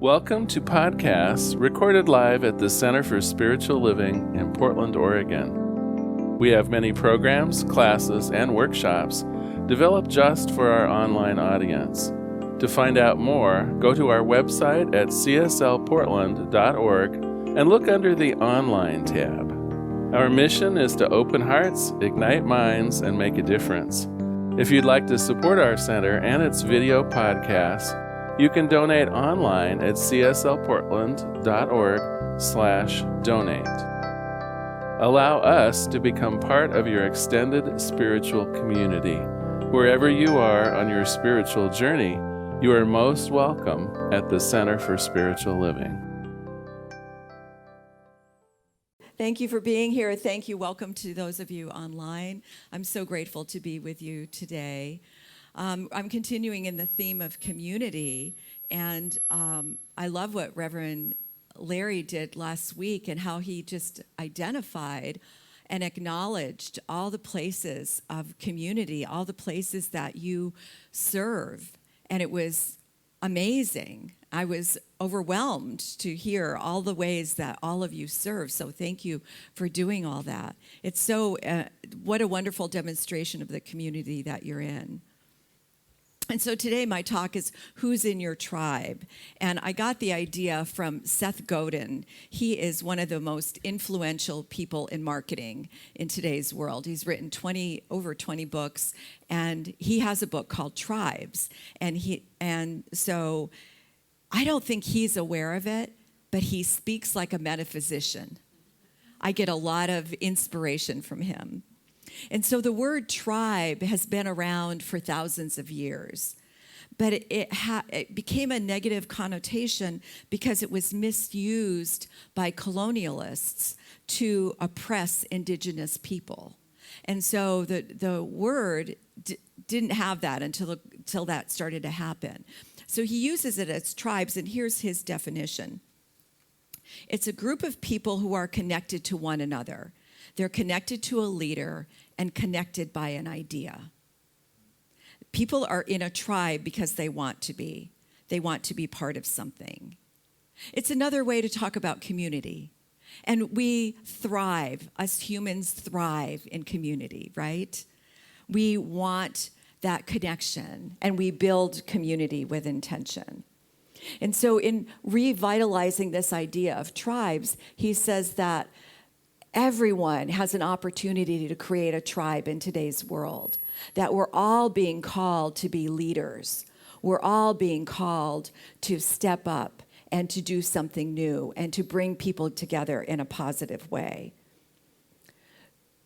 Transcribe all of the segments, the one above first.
Welcome to podcasts recorded live at the Center for Spiritual Living in Portland, Oregon. We have many programs, classes, and workshops developed just for our online audience. To find out more, go to our website at cslportland.org and look under the Online tab. Our mission is to open hearts, ignite minds, and make a difference. If you'd like to support our center and its video podcasts, you can donate online at cslportland.org/donate. Allow us to become part of your extended spiritual community. Wherever you are on your spiritual journey, you are most welcome at the Center for Spiritual Living. Thank you for being here. Thank you. Welcome to those of you online. I'm so grateful to be with you today. I'm continuing in the theme of community, and I love what Reverend Larry did last week and how he just identified and acknowledged all the places of community, all the places that you serve, and it was amazing. I was overwhelmed to hear all the ways that all of you serve, so thank you for doing all that. It's so, what a wonderful demonstration of the community that you're in. And so today my talk is Who's in Your Tribe? And I got the idea from Seth Godin. He is one of the most influential people in marketing in today's world. He's written over 20 books, and he has a book called Tribes. And so I don't think he's aware of it, but he speaks like a metaphysician. I get a lot of inspiration from him. And so the word tribe has been around for thousands of years, but it became a negative connotation because it was misused by colonialists to oppress indigenous people. And so the word didn't have that until that started to happen. So he uses it as tribes, and here's his definition. It's a group of people who are connected to one another. They're connected to a leader and connected by an idea. People are in a tribe because they want to be. They want to be part of something. It's another way to talk about community. And we thrive, us humans thrive in community, right? We want that connection, and we build community with intention. And so in revitalizing this idea of tribes, he says that everyone has an opportunity to create a tribe in today's world, that we're all being called to be leaders. We're all being called to step up and to do something new and to bring people together in a positive way.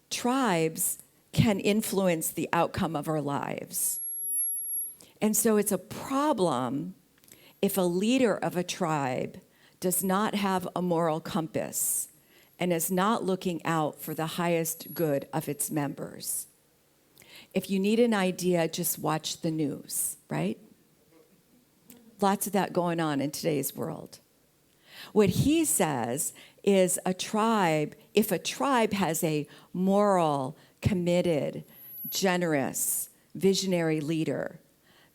Tribes can influence the outcome of our lives. And so it's a problem if a leader of a tribe does not have a moral compass and is not looking out for the highest good of its members. If you need an idea, just watch the news, right? Lots of that going on in today's world. What he says is if a tribe has a moral, committed, generous, visionary leader,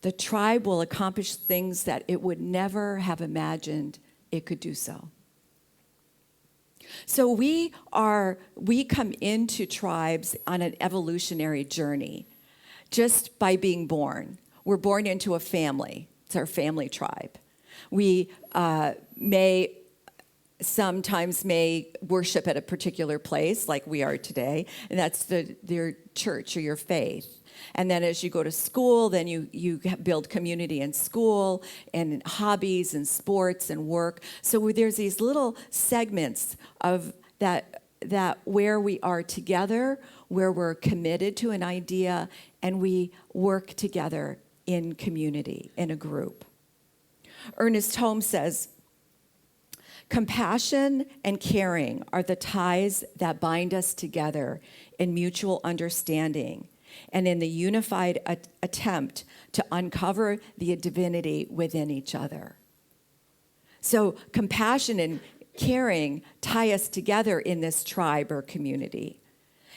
the tribe will accomplish things that it would never have imagined it could do so. So we come into tribes on an evolutionary journey just by being born. We're born into a family. It's our family tribe. We sometimes may worship at a particular place like we are today, and that's your church or your faith. And then as you go to school, then you build community in school and hobbies and sports and work. So there's these little segments of that where we are together, where we're committed to an idea, and we work together in community, in a group. Ernest Holmes says, compassion and caring are the ties that bind us together in mutual understanding and in the unified attempt to uncover the divinity within each other. So compassion and caring tie us together in this tribe or community.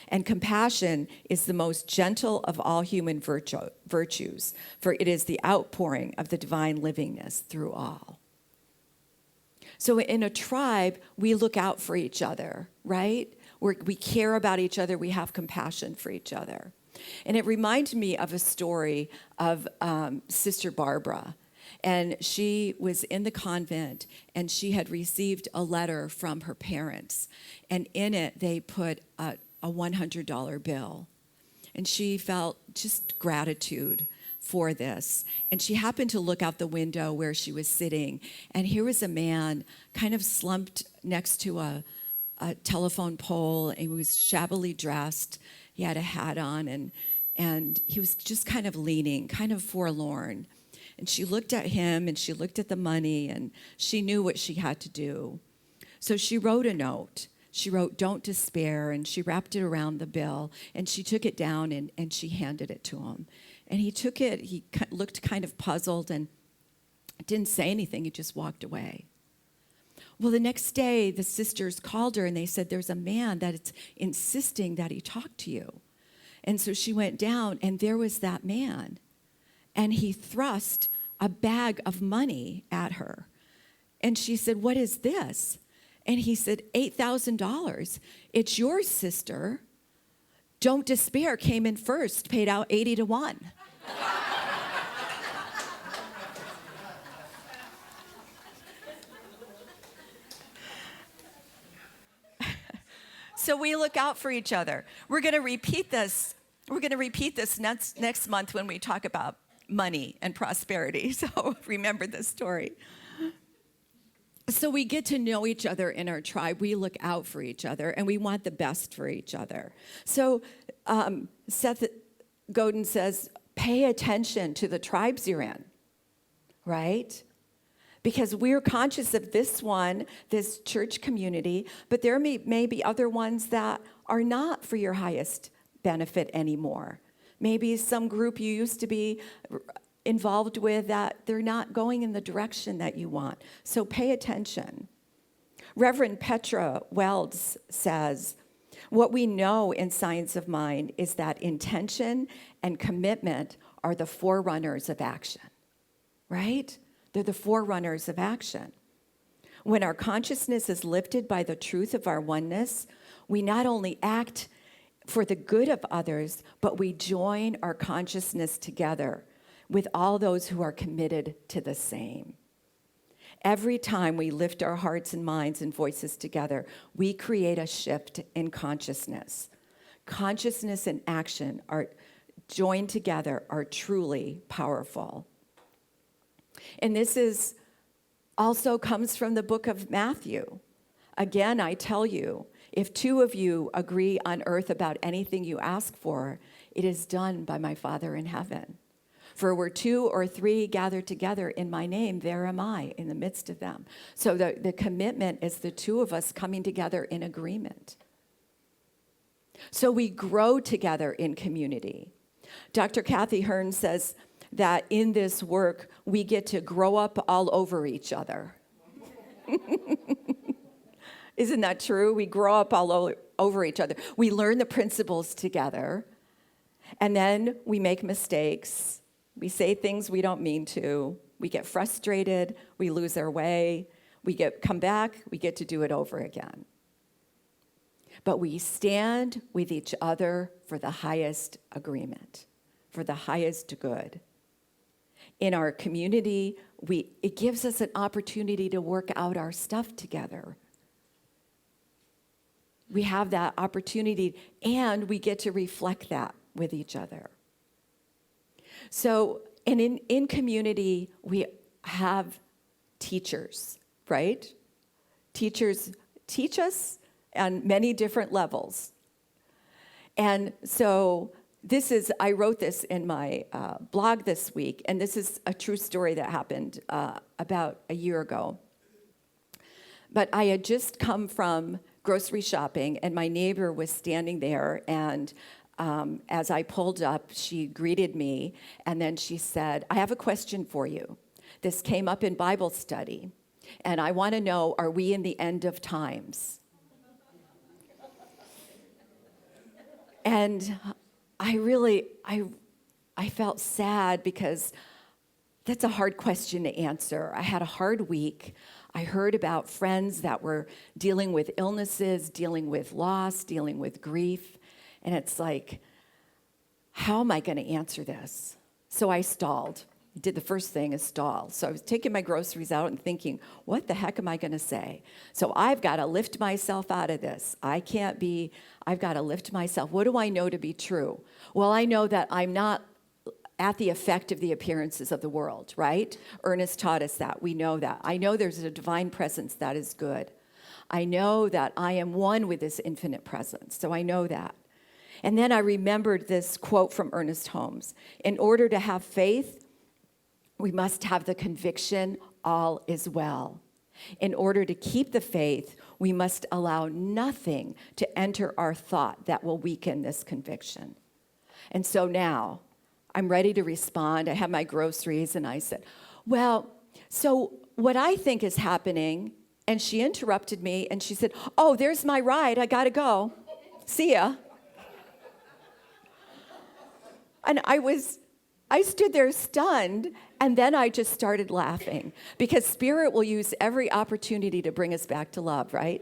And compassion is the most gentle of all human virtues, for it is the outpouring of the divine livingness through all. So in a tribe, we look out for each other, right? We care about each other. We have compassion for each other. And it reminded me of a story of Sister Barbara. And she was in the convent, and she had received a letter from her parents. And in it, they put a $100 bill. And she felt just gratitude for this. And she happened to look out the window where she was sitting, and here was a man kind of slumped next to a telephone pole, and he was shabbily dressed. He had a hat on, and he was just kind of leaning, kind of forlorn. And she looked at him, and she looked at the money, and she knew what she had to do. So she wrote a note. She wrote, "Don't despair," and she wrapped it around the bill, and she took it down, and she handed it to him. And he took it, he looked kind of puzzled and didn't say anything, he just walked away. Well, the next day, the sisters called her and they said, "There's a man that's insisting that he talk to you." And so she went down, and there was that man. And he thrust a bag of money at her. And she said, "What is this?" And he said, $8,000. "It's yours, sister. Don't despair came in first, paid out 80-1. So we look out for each other. We're going to repeat this. We're going to repeat this next month when we talk about money and prosperity. So remember this story. So we get to know each other in our tribe. We look out for each other, and we want the best for each other. So Seth Godin says, pay attention to the tribes you're in, right? Because we're conscious of this one, this church community, but there may be other ones that are not for your highest benefit anymore. Maybe some group you used to be involved with that they're not going in the direction that you want. So pay attention. Reverend Petra Welds says, what we know in science of mind is that intention and commitment are the forerunners of action, right? They're the forerunners of action. When our consciousness is lifted by the truth of our oneness, we not only act for the good of others, but we join our consciousness together with all those who are committed to the same. Every time we lift our hearts and minds and voices together, we create a shift in consciousness. Consciousness and action are joined together, are truly powerful. And this is also comes from the book of Matthew. Again, I tell you, if two of you agree on earth about anything you ask for, it is done by my Father in heaven. For where two or three gather together in my name, there am I in the midst of them. So the commitment is the two of us coming together in agreement. So we grow together in community. Dr. Kathy Hearn says that in this work, we get to grow up all over each other. Isn't that true? We grow up all over each other. We learn the principles together, and then we make mistakes. We say things we don't mean to. We get frustrated. We lose our way. Come back. We get to do it over again. But we stand with each other for the highest agreement, for the highest good. In our community, it gives us an opportunity to work out our stuff together. We have that opportunity, and we get to reflect that with each other. So, and in community, we have teachers, right? Teachers teach us on many different levels. And so I wrote this in my blog this week, and this is a true story that happened about a year ago. But I had just come from grocery shopping, and my neighbor was standing there, and as I pulled up, she greeted me, and then she said, "I have a question for you. This came up in Bible study, and I want to know, are we in the end of times?" And I felt sad because That's a hard question to answer. I had a hard week. I heard about friends that were dealing with illnesses, dealing with loss, dealing with grief. And it's like, how am I going to answer this? So I stalled. Did the first thing is stall. So I was taking my groceries out and thinking, what the heck am I going to say? So I've got to lift myself out of this. I've got to lift myself. What do I know to be true? Well, I know that I'm not at the effect of the appearances of the world, right? Ernest taught us that. We know that. I know there's a divine presence that is good. I know that I am one with this infinite presence. So I know that. And then I remembered this quote from Ernest Holmes. In order to have faith, we must have the conviction all is well. In order to keep the faith, we must allow nothing to enter our thought that will weaken this conviction. And so now I'm ready to respond. I have my groceries, and I said, well, so what I think is happening, and she interrupted me, and she said, oh, there's my ride. I got to go. See ya. And I stood there stunned, and then I just started laughing because Spirit will use every opportunity to bring us back to love, right?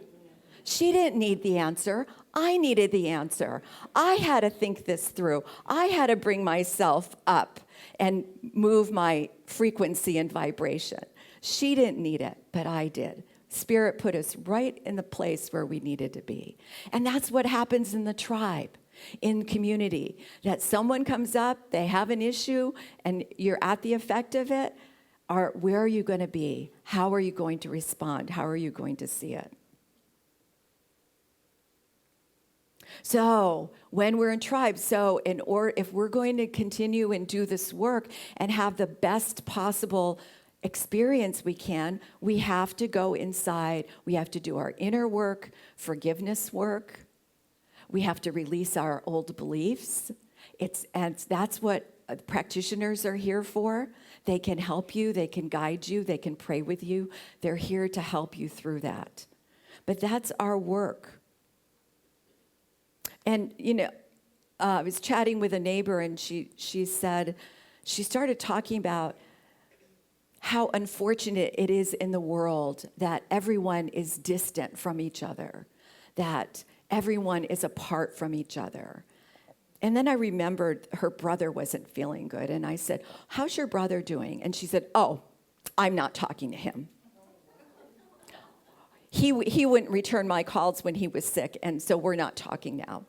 She didn't need the answer. I needed the answer. I had to think this through. I had to bring myself up and move my frequency and vibration. She didn't need it, but I did. Spirit put us right in the place where we needed to be. And that's what happens in the tribe. In community, that someone comes up, they have an issue, and you're at the effect of it, where are you going to be? How are you going to respond? How are you going to see it? So when we're in tribes, if we're going to continue and do this work and have the best possible experience we can, we have to go inside. We have to do our inner work, forgiveness work. We have to release our old beliefs. And that's what practitioners are here for. They can help you. They can guide you. They can pray with you. They're here to help you through that. But that's our work. And, I was chatting with a neighbor, and she started talking about how unfortunate it is in the world that everyone is distant from each other, that everyone is apart from each other. And then I remembered her brother wasn't feeling good. And I said, how's your brother doing? And she said, oh, I'm not talking to him. He wouldn't return my calls when he was sick, and so we're not talking now.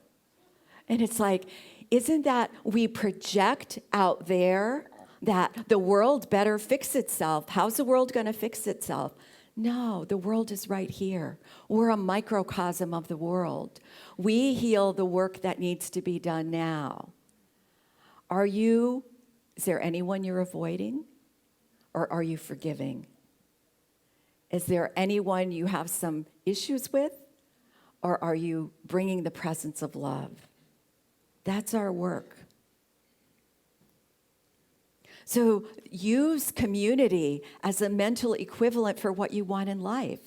And it's like, isn't that we project out there that the world better fix itself? How's the world going to fix itself? No, the world is right here. We're a microcosm of the world. We heal the work that needs to be done now. Is there anyone you're avoiding? Or are you forgiving? Is there anyone you have some issues with? Or are you bringing the presence of love? That's our work. So use community as a mental equivalent for what you want in life.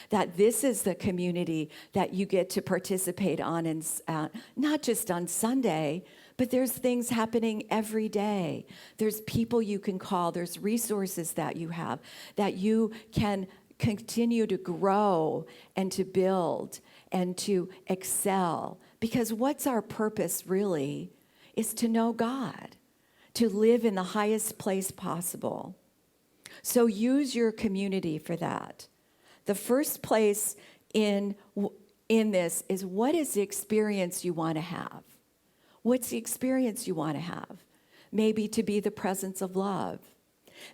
That this is the community that you get to participate on, not just on Sunday, but there's things happening every day. There's people you can call. There's resources that you have that you can continue to grow and to build and to excel. Because what's our purpose really is to know God, to live in the highest place possible. So use your community for that. The first place in this is, what is the experience you want to have? What's the experience you want to have? Maybe to be the presence of love.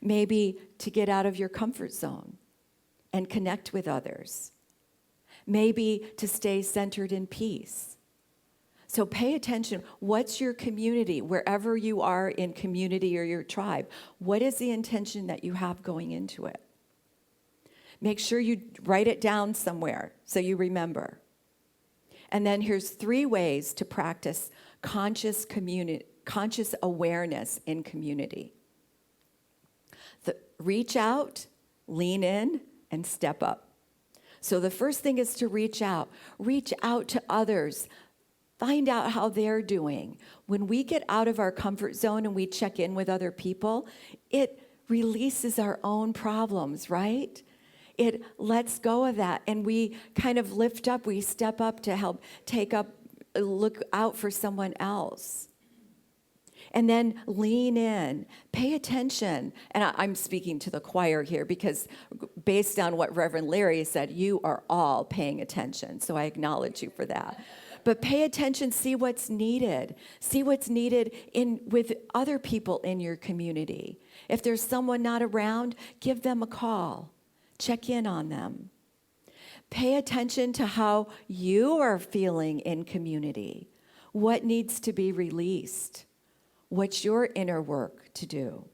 Maybe to get out of your comfort zone and connect with others. Maybe to stay centered in peace. So pay attention. What's your community? Wherever you are in community or your tribe, what is the intention that you have going into it? Make sure you write it down somewhere so you remember. And then here's 3 ways to practice conscious awareness in community. Reach out, lean in, and step up. So the first thing is to reach out. Reach out to others. Find out how they're doing. When we get out of our comfort zone and we check in with other people, it releases our own problems, right? It lets go of that, and we kind of lift up, we step up to help look out for someone else. And then lean in, pay attention. And I'm speaking to the choir here because based on what Reverend Larry said, you are all paying attention. So I acknowledge you for that. But pay attention, see what's needed. See what's needed with other people in your community. If there's someone not around, give them a call. Check in on them. Pay attention to how you are feeling in community. What needs to be released? What's your inner work to do?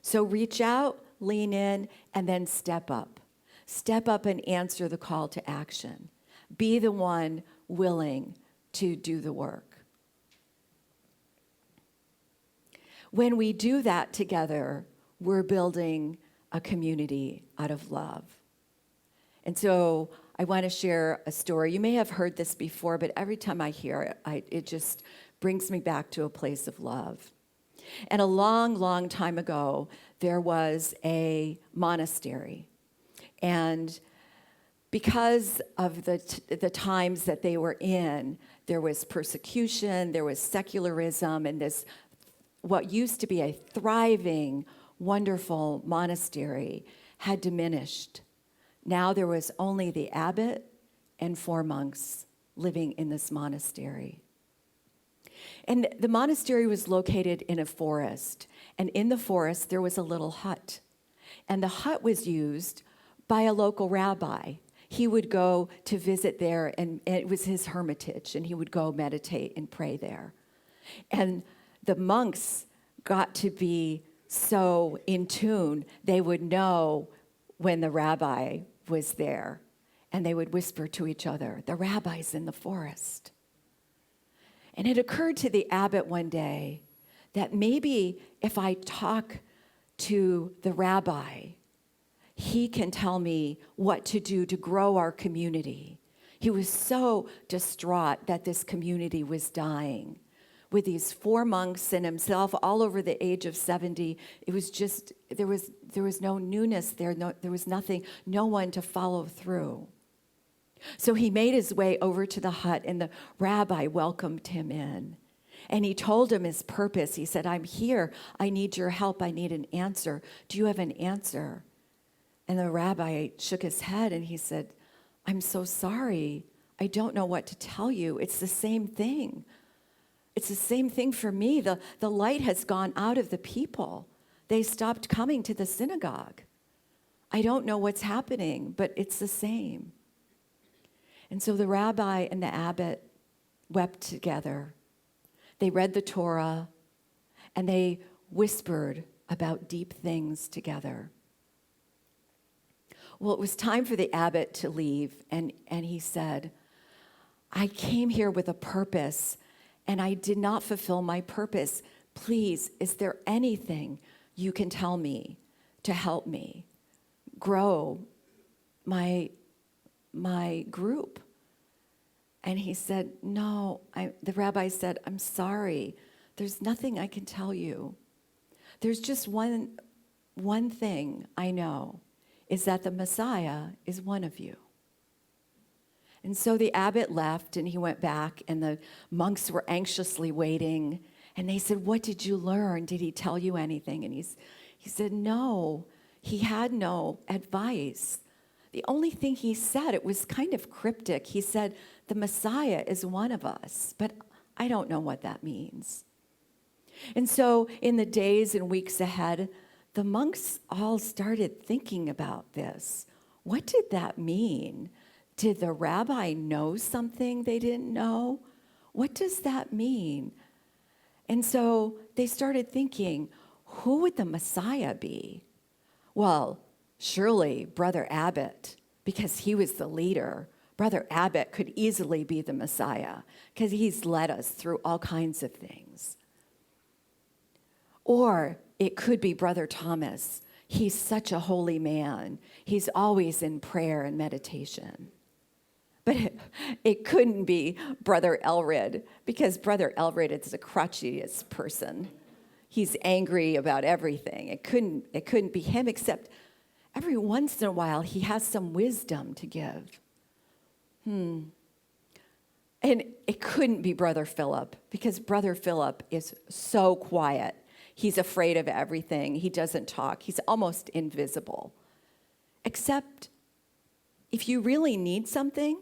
So reach out, lean in, and then step up. Step up and answer the call to action. Be the one willing to do the work. When we do that together, we're building a community out of love. And so I want to share a story. You may have heard this before, but every time I hear it, it just brings me back to a place of love. And a long, long time ago, there was a monastery. And because of the times that they were in, there was persecution, there was secularism, and this, what used to be a thriving, wonderful monastery had diminished. Now there was only the abbot and 4 monks living in this monastery. And the monastery was located in a forest. And in the forest, there was a little hut. And the hut was used by a local rabbi. He would go to visit there, and it was his hermitage, and he would go meditate and pray there. And the monks got to be so in tune, they would know when the rabbi was there, and they would whisper to each other, "The rabbi's in the forest." And it occurred to the abbot one day that maybe if I talk to the rabbi, he can tell me what to do to grow our community. He was so distraught that this community was dying. With these 4 monks and himself all over the age of 70, it was just, there was no newness there, there was nothing, no one to follow through. So he made his way over to the hut, and the rabbi welcomed him in. And he told him his purpose. He said, "I'm here. I need your help. I need an answer. Do you have an answer?" And the rabbi shook his head and he said, "I'm so sorry. I don't know what to tell you. It's the same thing. It's the same thing for me. The light has gone out of the people. They stopped coming to the synagogue. I don't know what's happening, but it's the same." And so the rabbi and the abbot wept together. They read the Torah, and they whispered about deep things together. Well, it was time for the abbot to leave, and he said, "I came here with a purpose, and I did not fulfill my purpose. Please, is there anything you can tell me to help me grow my group?" And he said, "No." The rabbi said, "I'm sorry. There's nothing I can tell you. There's just one thing I know, is that the Messiah is one of you." And so the abbot left, and he went back, and the monks were anxiously waiting. And they said, "What did you learn? Did he tell you anything?" And he said, "No, he had no advice. The only thing he said, it was kind of cryptic. He said, 'The Messiah is one of us,' but I don't know what that means." And so in the days and weeks ahead, the monks all started thinking about this. What did that mean? Did the rabbi know something they didn't know? What does that mean? And so they started thinking, who would the Messiah be? Well, surely Brother Abbott, because he was the leader. Brother Abbott could easily be the Messiah because he's led us through all kinds of things. Or it could be Brother Thomas. He's such a holy man. He's always in prayer and meditation. But it couldn't be Brother Elred, because Brother Elred is the crotchetiest person. he's angry about everything. It couldn't be him, except every once in a while he has some wisdom to give. And it couldn't be Brother Philip, because Brother Philip is so quiet. He's afraid of everything. He doesn't talk. He's almost invisible. Except if you really need something,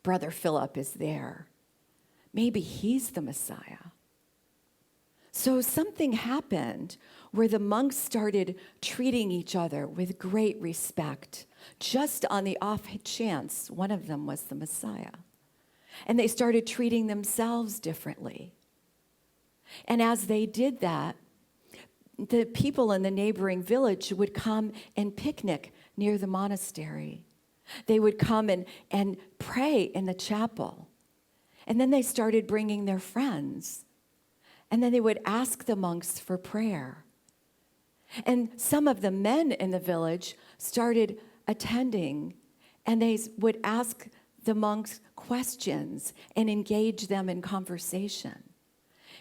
Brother Philip is there. Maybe he's the Messiah. So something happened where the monks started treating each other with great respect, just on the off chance one of them was the Messiah. And they started treating themselves differently. And as they did that, the people in the neighboring village would come and picnic near the monastery. They would come and pray in the chapel. And then they started bringing their friends. And then they would ask the monks for prayer. And some of the men in the village started attending, and they would ask the monks questions and engage them in conversation.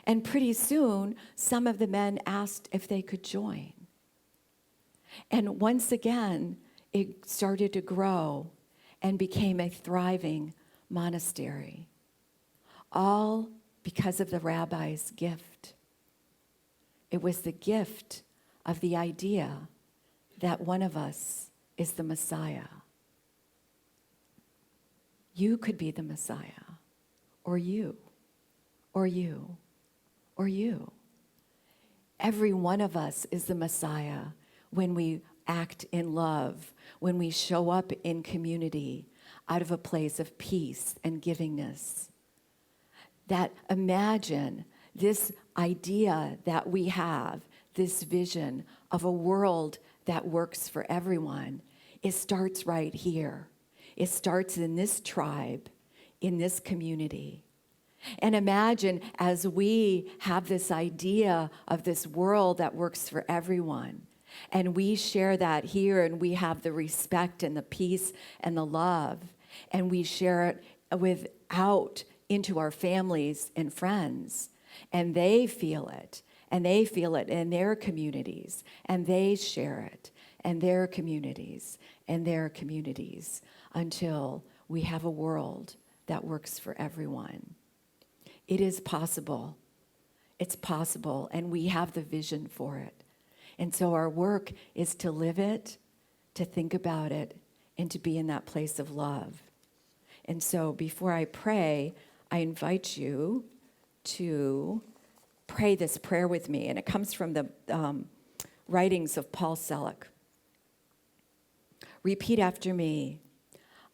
And pretty soon, some of the men asked if they could join. And once again, it started to grow and became a thriving monastery. All because of the rabbi's gift. It was the gift of the idea that one of us is the Messiah. You could be the Messiah, or you, or you, or you. Every one of us is the Messiah when we act in love, when we show up in community out of a place of peace and givingness. That imagine this idea that we have, this vision of a world that works for everyone. It starts right here. It starts in this tribe, in this community. And imagine as we have this idea of this world that works for everyone, and we share that here, and we have the respect and the peace and the love, and we share it out into our families and friends, and they feel it, and they feel it in their communities, and they share it in their communities, and their communities, until we have a world that works for everyone. It is possible. It's possible, and we have the vision for it. And so our work is to live it, to think about it, and to be in that place of love. And so before I pray, I invite you to pray this prayer with me, and it comes from the writings of Paul Selig. Repeat after me.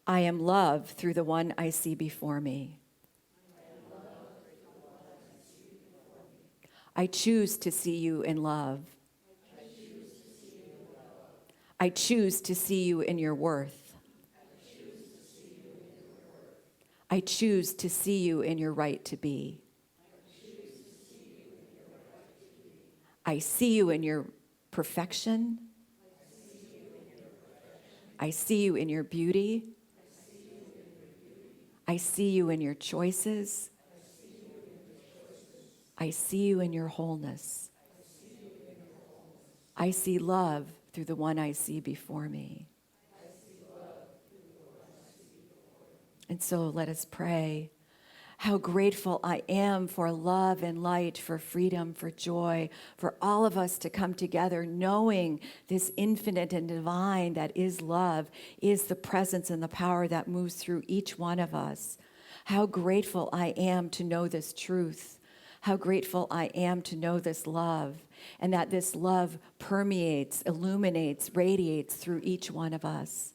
I am love through the one I see before me. I choose to see you in love. I choose to see you in your worth. I choose to see you in your right to be. I see you in your perfection. I see you in your beauty. I see you in your choices. I see you in your wholeness. I see love through the one I see before me. And so let us pray. How grateful I am for love and light, for freedom, for joy, for all of us to come together knowing this infinite and divine that is love, is the presence and the power that moves through each one of us. How grateful I am to know this truth. How grateful I am to know this love, and that this love permeates, illuminates, radiates through each one of us.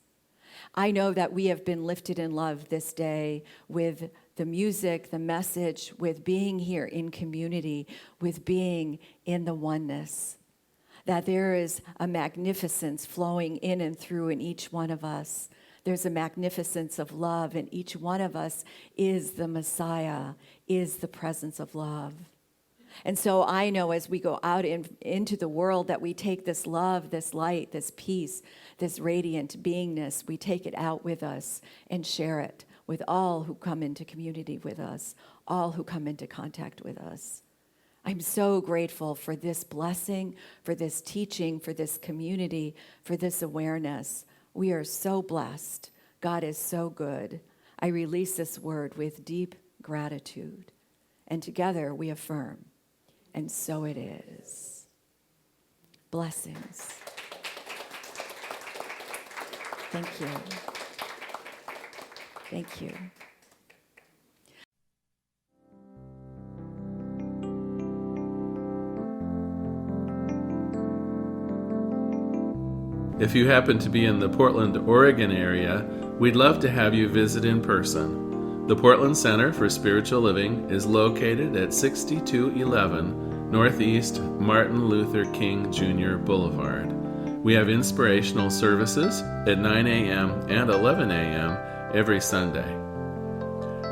I know that we have been lifted in love this day with the music, the message, with being here in community, with being in the oneness. That there is a magnificence flowing in and through in each one of us. There's a magnificence of love, and each one of us is the Messiah, is the presence of love. And so I know as we go out into the world that we take this love, this light, this peace, this radiant beingness, we take it out with us and share it with all who come into community with us, all who come into contact with us. I'm so grateful for this blessing, for this teaching, for this community, for this awareness. We are so blessed. God is so good. I release this word with deep gratitude. And together we affirm. And so it is. Blessings. Thank you. Thank you. If you happen to be in the Portland, Oregon area, we'd love to have you visit in person. The Portland Center for Spiritual Living is located at 6211 Northeast Martin Luther King Jr. Boulevard. We have inspirational services at 9 a.m. and 11 a.m. every Sunday.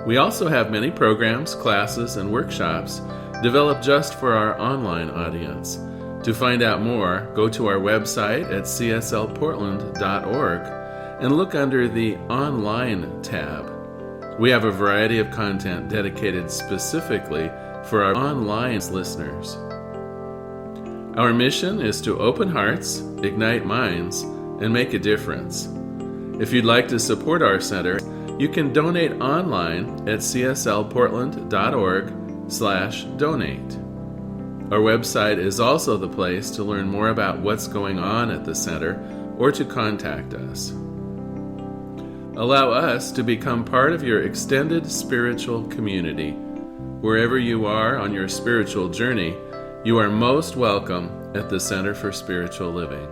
We also have many programs, classes, and workshops developed just for our online audience. To find out more, go to our website at cslportland.org and look under the Online tab. We have a variety of content dedicated specifically for our online listeners. Our mission is to open hearts, ignite minds, and make a difference. If you'd like to support our center, you can donate online at cslportland.org/donate. Our website is also the place to learn more about what's going on at the center or to contact us. Allow us to become part of your extended spiritual community. Wherever you are on your spiritual journey, you are most welcome at the Center for Spiritual Living.